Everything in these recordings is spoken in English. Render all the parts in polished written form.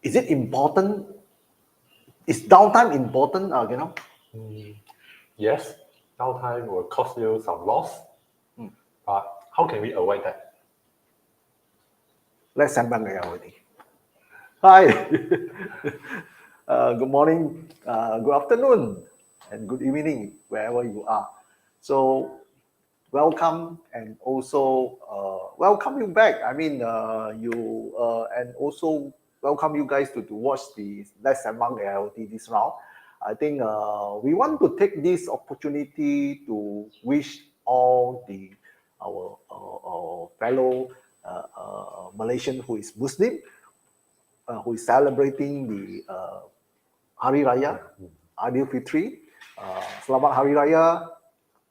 is it important? Is downtime important, Yes, downtime will cost you some loss, but how can we avoid that? Let's Sembang already. Hi. Good morning, good afternoon, and good evening, wherever you are. So, welcome, and also welcome you back. And also welcome you guys to watch the Let's Sembang AIoT this round. I think we want to take this opportunity to wish all our fellow Malaysian who is Muslim, who is celebrating the Hari Raya, Idul Fitri. Selamat Hari Raya.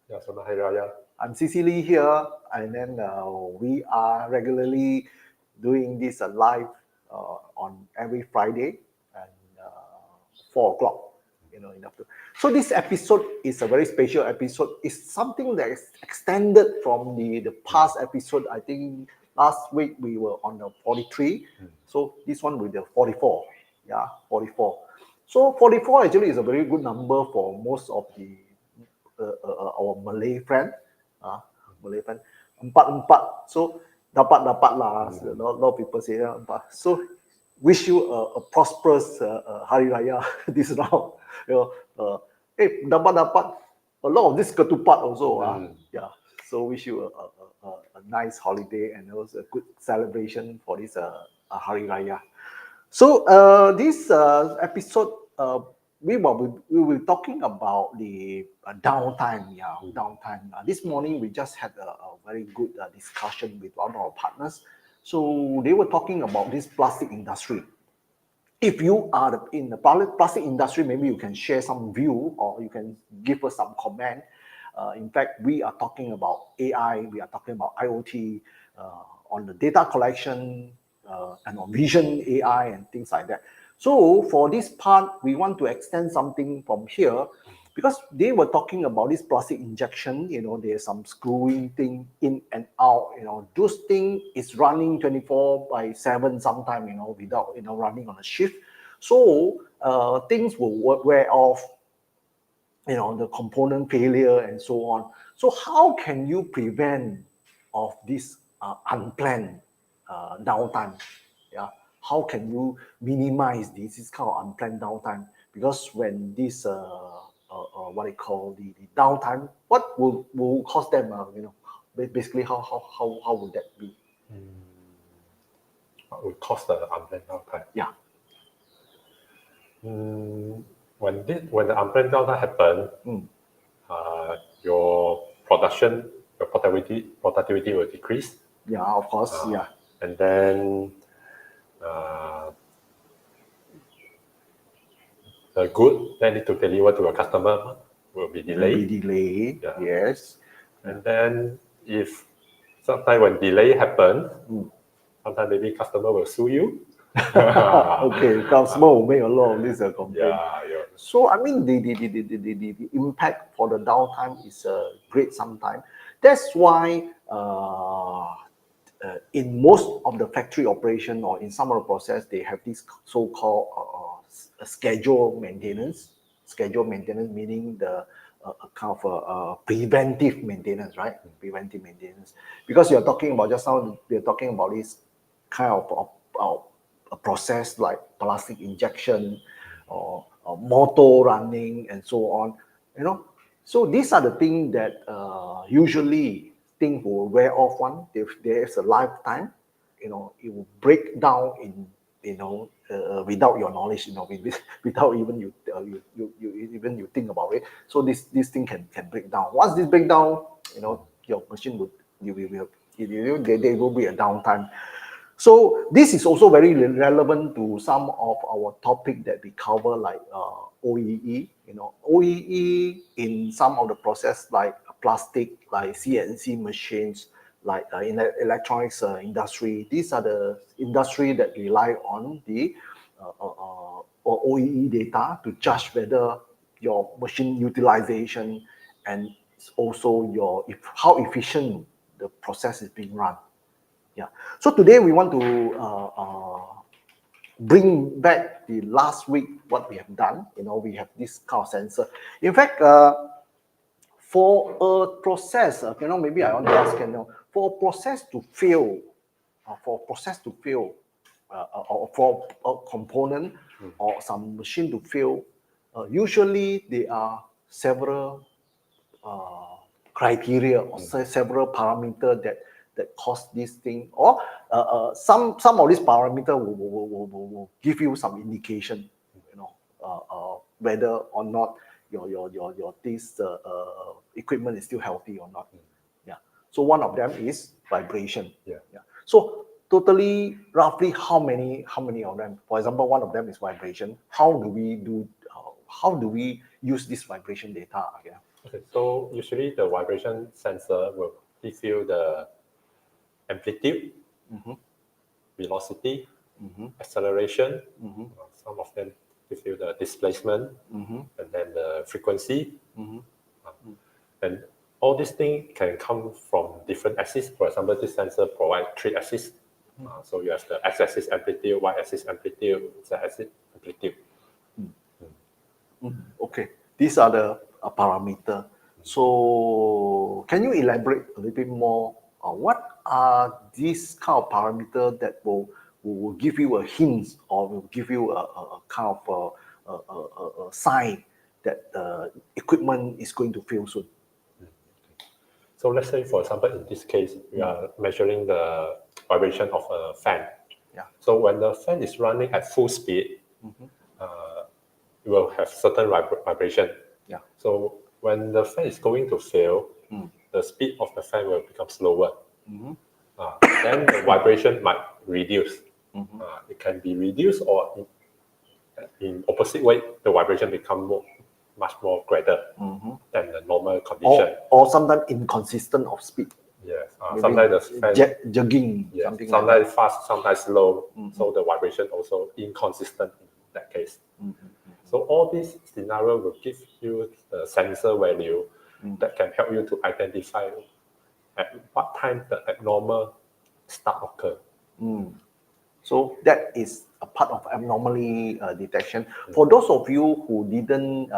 Yeah, Selamat Hari Raya. I'm Cecily here, and then we are regularly doing this live on every Friday and 4 o'clock. In the afternoon. So this episode is a very special episode. It's something that is extended from the past episode. I think last week we were on the 43. So this one with the 44. Yeah, 44. So 44 actually is a very good number for most of the our Malay friend. Malay friend. Empat. So dapat lah. A lot of people say empat. So wish you a prosperous Hari Raya this round. Dapat a lot of this ketupat also. Yeah. So wish you a nice holiday and also a good celebration for this Hari Raya. So this episode, we will be talking about the downtime. Downtime. This morning we just had a very good discussion with one of our partners. So they were talking about this plastic industry. If you are in the plastic industry, maybe you can share some view or you can give us some comment. In fact, we are talking about AI, we are talking about IoT, on the data collection, and on vision AI and things like that. So for this part, we want to extend something from here because they were talking about this plastic injection. There's some screwing thing in and out. Those thing is running 24/7 sometime. Without running on a shift. So things will wear off. The component failure and so on. So how can you prevent of this unplanned downtime? Yeah. How can you minimize this kind of unplanned downtime? Because when this what they call the downtime, what will cost them? Basically, how would that be? What would cost the unplanned downtime? Yeah. When the unplanned downtime happen, your productivity will decrease. Yeah, of course. Yeah. And then the good that need to deliver to a customer will be delayed. Yeah. Yes. And then if sometimes when delay happen, sometimes maybe customer will sue you. Okay, customer will make a lot of this complaint. Yeah. So the impact for the downtime is great sometimes. That's why in most of the factory operation or in some of the process, they have this so-called scheduled maintenance. Scheduled maintenance meaning the kind of preventive maintenance, right? Preventive maintenance. Because you're talking about just now, we're talking about this kind of a process like plastic injection or motor running and so on. So these are the things that usually things will wear off one. There's a lifetime. It will break down in without your knowledge. Without even you think about it. So this thing can break down. Once this break down, your machine there will be a downtime. So this is also very relevant to some of our topic that we cover, like OEE. OEE in some of the process like plastic, like CNC machines, like in the electronics industry. These are the industry that rely on the OEE data to judge whether your machine utilization and also how efficient the process is being run. Yeah. So today we want to bring back the last week what we have done. We have this kind of sensor. In fact, for a process, maybe I want to ask, for a process to fail, or for a component or some machine to fail, usually there are several criteria or several parameters that cause this thing, or some of these parameters will give you some indication, whether or not your this equipment is still healthy or not. Yeah. So one of them is vibration. Yeah. So totally, roughly, how many of them? For example, one of them is vibration. How do we use this vibration data again? Okay, so usually the vibration sensor will give you the amplitude, velocity, acceleration. Some of them give you the displacement, and then the frequency. And all these things can come from different axes. For example, this sensor provides 3 axes. So you have the x-axis amplitude, y-axis amplitude, z-axis amplitude. Okay, these are the parameters. So can you elaborate a little bit more? What are these kind of parameters that will give you a hint, or will give you a kind of a sign that the equipment is going to fail soon? So let's say, for example, in this case, we are measuring the vibration of a fan. Yeah. So when the fan is running at full speed, it will have certain vibration. Yeah. So when the fan is going to fail, the speed of the fan will become slower. Then the vibration might reduce. It can be reduced, or in opposite way, the vibration become much more greater than the normal condition. Or sometimes inconsistent of speed. Yes. Sometimes the fan jogging. yes, Something sometimes like fast, sometimes slow. So the vibration also inconsistent in that case. So all these scenarios will give you the sensor value that can help you to identify at what time the abnormal start occur. So that is a part of abnormally detection. For those of you who didn't,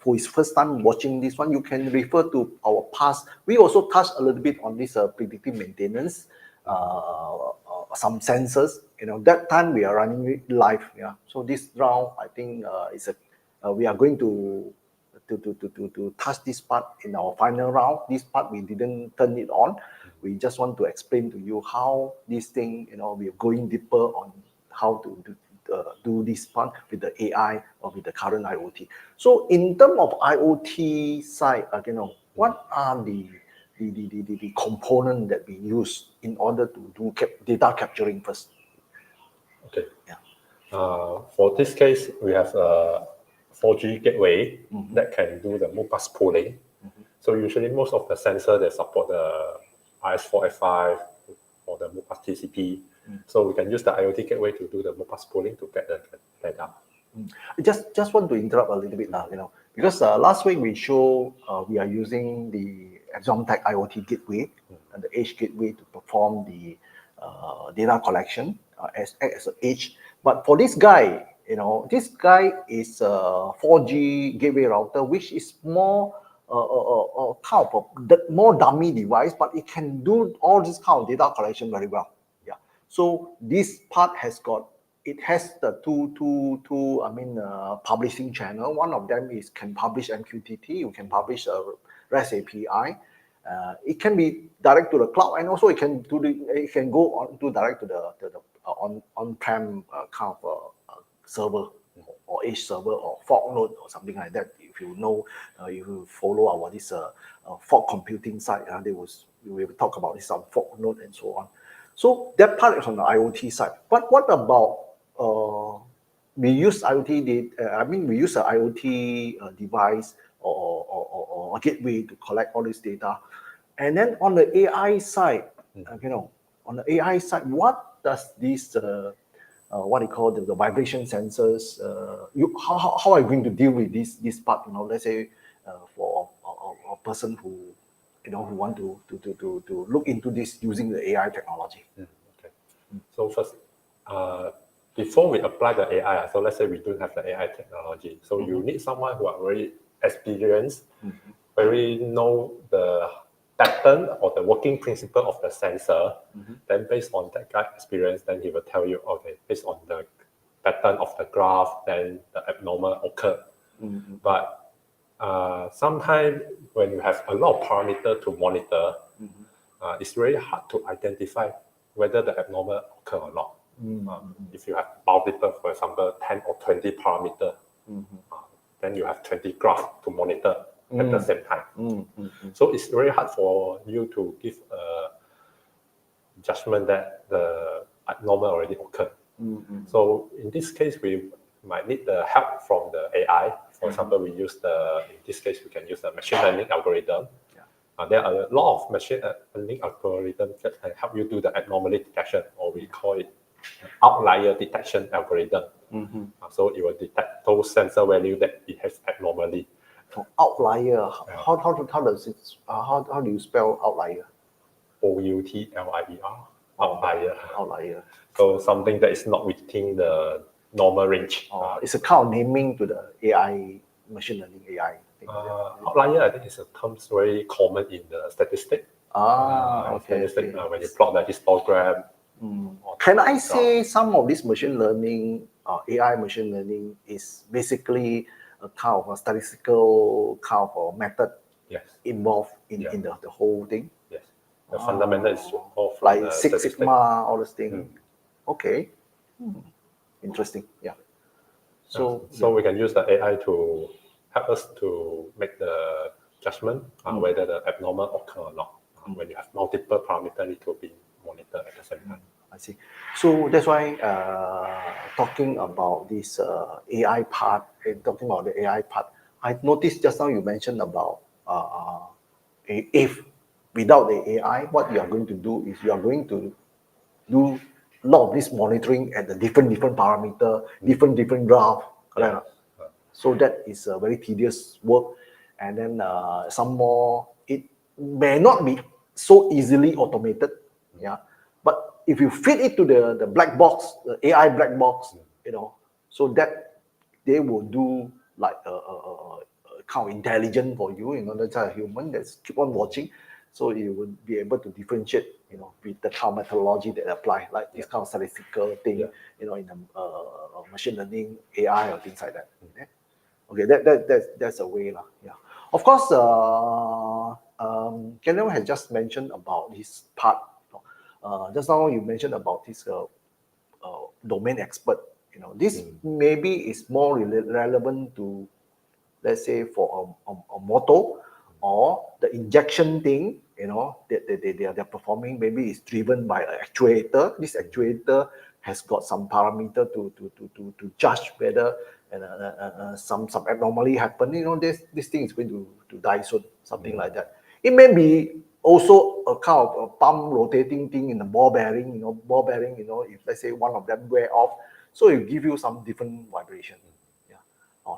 who is first time watching this one, you can refer to our past. We also touched a little bit on this predictive maintenance, some sensors. That time we are running it live. Yeah. So this round, I think we are going to touch this part in our final round. This part we didn't turn it on. We just want to explain to you how this thing, we are going deeper on how to do this part with the AI or with the current IoT. So in terms of IoT side, what are the component that we use in order to do data capturing first? Okay. Yeah. For this case, we have a 4G gateway that can do the move-pass pooling. So usually most of the sensors that support the RS485 or the move-pass TCP. So we can use the IoT gateway to do the move-pass pooling to get the data. Just want to interrupt a little bit now, because last week we show we are using the ExomTech IoT gateway and the edge gateway to perform the data collection as an edge. But for this guy, this guy is a 4G gateway router, which is more kind of more dummy device, but it can do all this kind of data collection very well. Yeah. So this part has the two publishing channel. One of them can publish MQTT. You can publish a REST API. It can be direct to the cloud, and also it can go on to direct to the on-prem kind of server or edge server or fog node or something like that. If you follow our this fog computing side, we will talk about this on fog node and so on. So that part is on the IoT side. But what about we use IoT? We use an IoT device or a gateway to collect all this data, and then on the AI side, what does this what you call the vibration sensors? How are you going to deal with this part? Let's say for a person who who want to look into this using the AI technology. Okay. So first, before we apply the AI, so let's say we don't have the AI technology, so you need someone who are very experienced, very know the pattern or the working principle of the sensor. Then based on that guy experience, then he will tell you, okay, based on the pattern of the graph, then the abnormal occur. But sometimes when you have a lot of parameters to monitor, it's very hard to identify whether the abnormal occur or not. If you have multiple, for example, 10 or 20 parameters, then you have 20 graphs to monitor at the same time. So it's very hard for you to give a judgment that the abnormal already occurred. So in this case, we might need the help from the AI. For example, in this case, we can use the machine learning algorithm. There are a lot of machine learning algorithms that can help you do the anomaly detection, or we call it outlier detection algorithm. So it will detect those sensor value that it has abnormally. Outlier. How do you spell outlier? OUTLIER. Outlier. Outlier. So something that is not within the normal range. It's a kind of naming to the AI, machine learning AI. Outlier, I think, is a term very common in the statistics. Okay. When you plot the histogram. Can I say some of this machine learning, AI machine learning, is basically a kind of a statistical kind of a method involved in the whole thing? Yes. The fundamental is of like Six Sigma, all this thing. Okay. Interesting. Yeah. So we can use the AI to help us to make the judgment whether the abnormal occur or not. When you have multiple parameters need to be monitored at the same time. I see. So that's why talking about this AI part, I noticed just now you mentioned about if without the AI, what you are going to do is you are going to do a lot of this monitoring at the different parameter, different graph. Correct? So that is a very tedious work, and then some more, it may not be so easily automated. But if you feed it to the black box, the AI black box, so that they will do like a kind of intelligent for you, that's a human that's keep on watching, so you will be able to differentiate, with the kind of methodology that apply, like this kind of statistical thing, in a machine learning AI or things like that. Okay, that's a way lah. Yeah. Of course, 𝐀𝐩𝐫𝐢𝐥 has just mentioned about this part. Just now you mentioned about this domain expert. This maybe is more relevant to, let's say, for a motor or the injection thing. That they're performing. Maybe it's driven by an actuator. This actuator has got some parameter to judge whether some abnormally happen. This thing is going to die soon. Something like that. It may be also a kind of a pump rotating thing in the ball bearing. If let's say one of them wear off, so it give you some different vibration.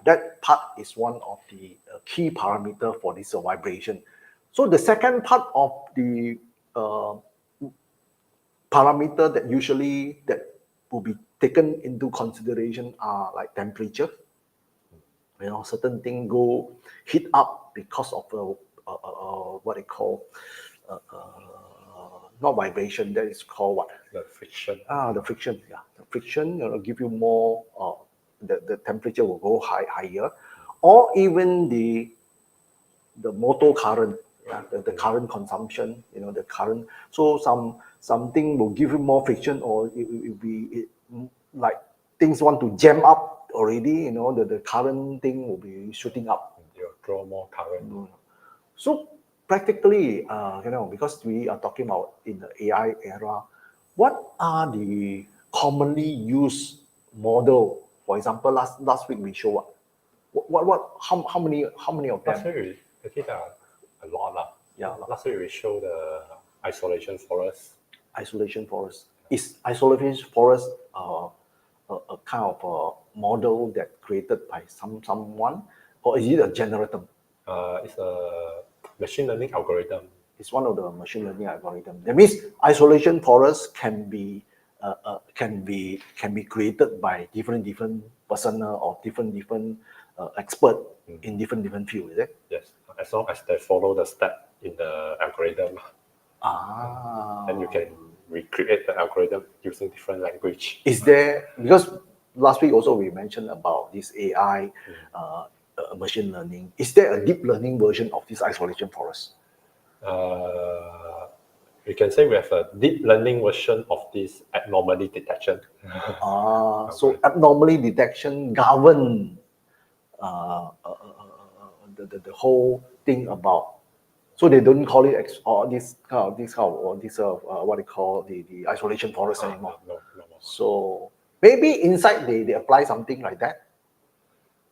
That part is one of the key parameter for this vibration. So the second part of the parameter that usually that will be taken into consideration are like temperature. Certain things go heat up because of what they call not vibration. That is called what? The friction. The friction. Yeah, the friction give you more. The temperature will go higher, or even the motor current. The current consumption. The current. So something will give you more friction, or it will be like things want to jam up already. The current thing will be shooting up. You draw more current. So practically, because we are talking about in the AI era, what are the commonly used model? For example, last week we show how many of them? Last week actually there are a lot. Last week we show the isolation forest. Isolation forest. Is isolation forest a kind of a model that created by someone, or is it a general term? It's a machine learning algorithm. It's one of the machine learning algorithm. That means isolation forest can be can be created by different personnel or different expert in different fields, is it? Yes, as long as they follow the step in the algorithm, then you can recreate the algorithm using different language. Is there, because last week also we mentioned about this AI machine learning, is there a deep learning version of this isolation forest? We can say we have a deep learning version of this abnormality detection. So abnormality detection govern the whole thing about. So they don't call it what they call the isolation forest anymore. No. So maybe inside they apply something like that.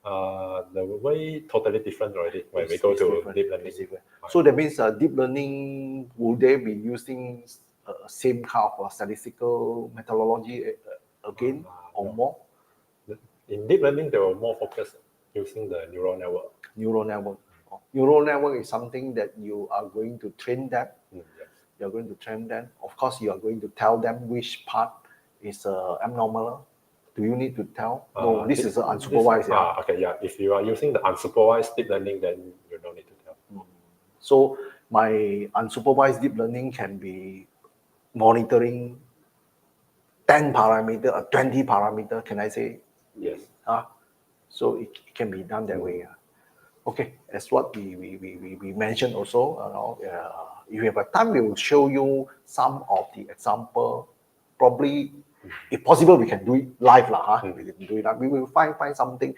The way totally different already when we go to deep learning. So that means deep learning, would they be using same kind of statistical methodology again or more? In deep learning, they were more focused using the neural network. Neural network. Neural network is something that you are going to train them. Yes. You're going to train them. Of course, you are going to tell them which part is abnormal. Do you need to tell? No, this is unsupervised. Okay, yeah. If you are using the unsupervised deep learning, then you don't need to tell. So my unsupervised deep learning can be monitoring 10 parameter or 20 parameter, can I say? Yes. So it can be done that way. Okay, that's what we mentioned also. If you have a time, we will show you some of the example. Probably, if possible, we can do it live We can do it live. We will find something,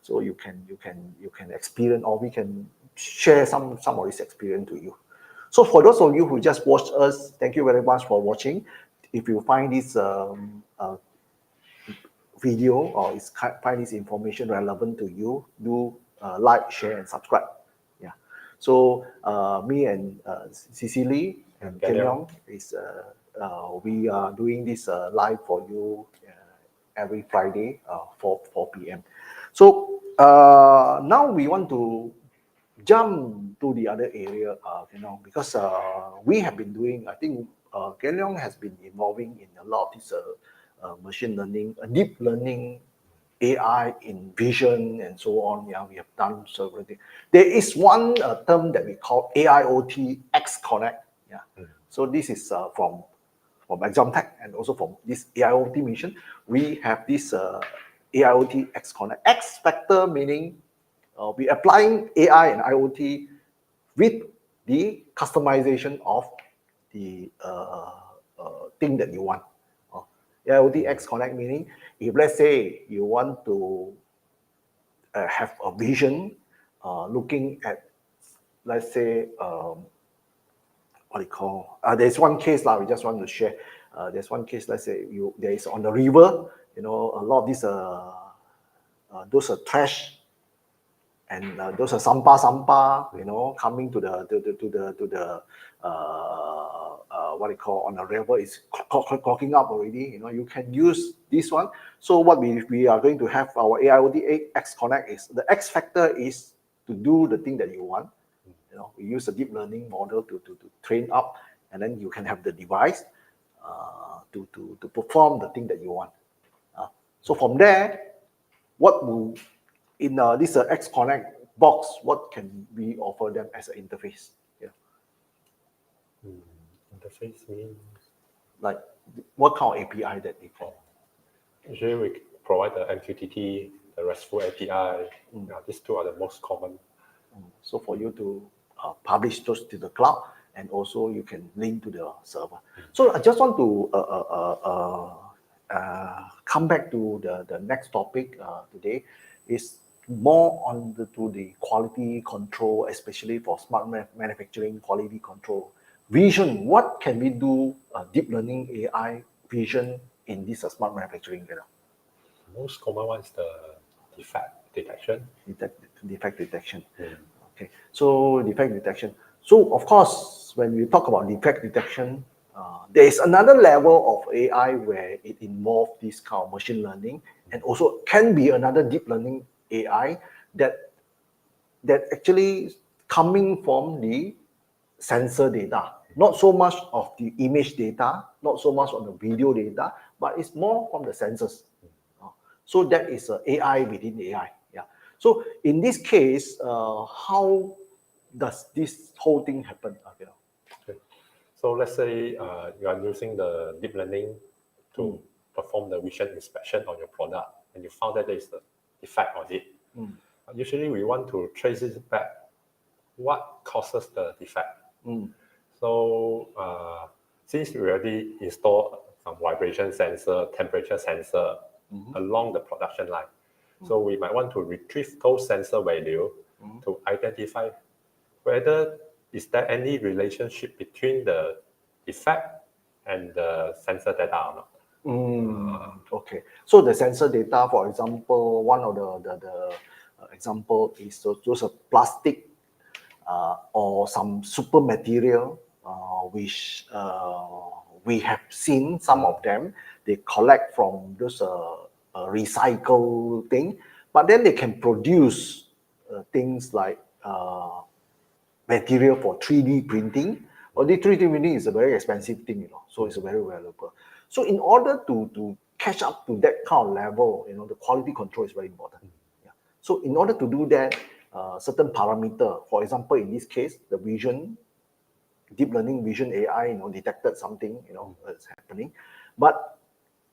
so you can experience, or we can share some of this experience to you. So for those of you who just watched us, thank you very much for watching. If you find this video or find this information relevant to you, do like, share, and subscribe. Yeah. So me and Cecily and 𝐀𝐩𝐫𝐢𝐥 is we are doing this live for you every Friday 4 p.m. So now we want to jump to the other area, because we have been doing, I think 𝐀𝐩𝐫𝐢𝐥 has been involving in a lot of this machine learning, deep learning, AI in vision and so on. Yeah, we have done several things. There is one term that we call AIoT X Connect. Yeah. So this is from ExamTech and also from this AIoT mission. We have this AIoT X Connect. X factor meaning we applying AI and IoT with the customization of the thing that you want. AIoT X Connect meaning if let's say you want to have a vision looking at, let's say, what do you call? There's one case we just want to share. There's one case. Let's say there is on the river. A lot of these those are trash and those are sampah. Coming to the what do you call, on the river is clogging up already. You can use this one. So what we are going to have our AIoT X Connect is the X factor is to do the thing that you want. We use a deep learning model to train up, and then you can have the device to perform the thing that you want. So from there, what will in this X Connect box, what can we offer them as an interface? Interface means like what kind of API that they call? Usually we provide the MQTT, the RESTful API. These two are the most common. So for you to publish those to the cloud, and also you can link to the server. So I just want to come back to the next topic today, is more on the quality control, especially for smart manufacturing quality control. Vision, what can we do deep learning AI vision in this smart manufacturing? Most common one is the defect detection. Defect detection. Okay, so defect detection. So of course, when we talk about defect detection, there is another level of AI where it involves this kind of machine learning, and also can be another deep learning AI that actually coming from the sensor data. Not so much of the image data, not so much on the video data, but it's more from the sensors. So that is AI within AI. Yeah. So in this case, how does this whole thing happen? Okay. So let's say you are using the deep learning to perform the vision inspection on your product, and you found that there is a defect on it. Usually, we want to trace it back. What causes the defect? So since we already installed some vibration sensor, temperature sensor along the production line, so we might want to retrieve those sensor value to identify whether is there any relationship between the defect and the sensor data or not. Okay. So the sensor data, for example, one of the example is those plastic or some super material, which we have seen some of them. They collect from those recycle thing, but then they can produce things like material for 3D printing. Or the 3D printing is a very expensive thing, so it's very valuable. So in order to catch up to that kind of level, the quality control is very important. Yeah. So in order to do that, certain parameter, for example, in this case, the vision, deep learning vision AI, detected something, is happening. But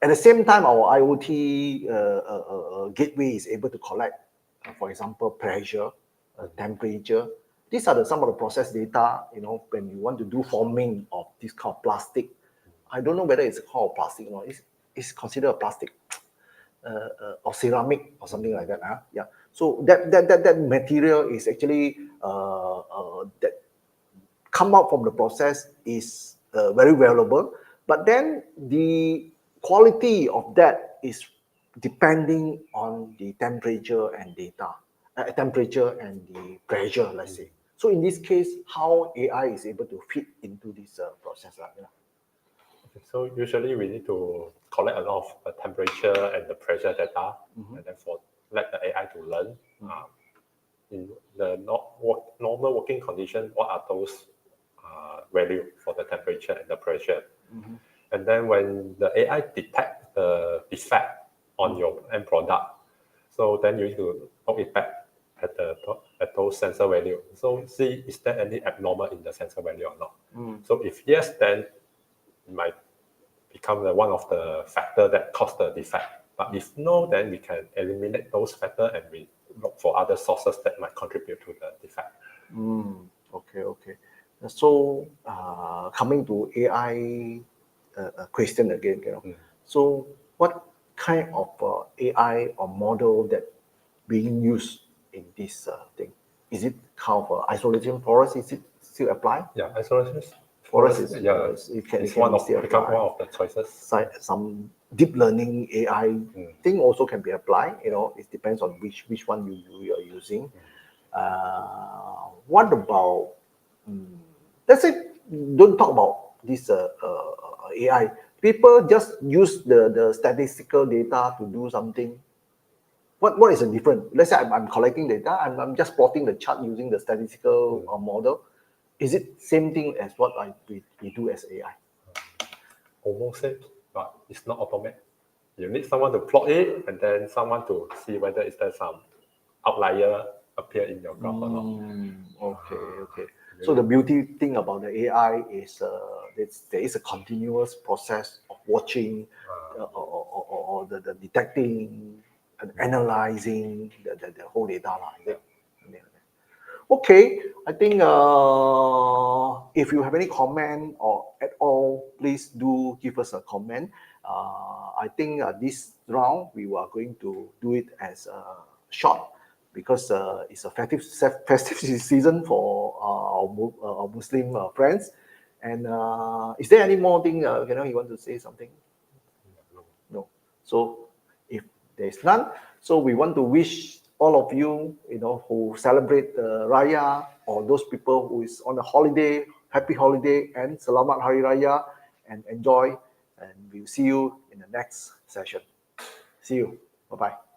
at the same time, our IoT gateway is able to collect, for example, pressure, temperature. These are some of the process data, when you want to do forming of this kind of plastic. I don't know whether it's called plastic or not. It's considered a plastic or ceramic or something like that. Yeah. So that material is actually that come out from the process is very valuable. But then the quality of that is depending on the temperature and temperature and the pressure, let's say. So in this case, how AI is able to fit into this process. So usually we need to collect a lot of temperature and the pressure data, and then let the AI to learn. In the normal working condition, what are those value for the temperature and the pressure? And then when the AI detects the defect on your end product, so then you need to look it back at those sensor value. So see, is there any abnormal in the sensor value or not? So if yes, then it might become one of the factors that cause the defect. But if no, then we can eliminate those factors and we look for other sources that might contribute to the defect. Okay. So coming to AI question again, So what kind of AI or model that being used in this thing? Is it kind of isolation forest? Is it still apply? Yeah, isolation Forest is it's one of the choices. Some deep learning AI thing also can be applied. It depends on which one you are using. What about let's say don't talk about this AI. People just use the statistical data to do something. What is the difference? Let's say I'm collecting data. I'm just plotting the chart using the statistical model. Is it same thing as what we do as AI? Almost same, but it's not automatic. You need someone to plot it, and then someone to see whether is there some outlier appear in your graph or not. Okay. So the beauty thing about the AI is there is a continuous process of watching or the detecting and analyzing the whole data. Okay, I think if you have any comment or at all, please do give us a comment. I think this round we are going to do it as short because it's a festive season for our Muslim friends. And is there any more thing, you want to say something? No. So if there's none, so we want to wish all of you, who celebrate Raya, or those people who is on a holiday, happy holiday and Selamat Hari Raya, and enjoy. And we'll see you in the next session. See you. Bye-bye.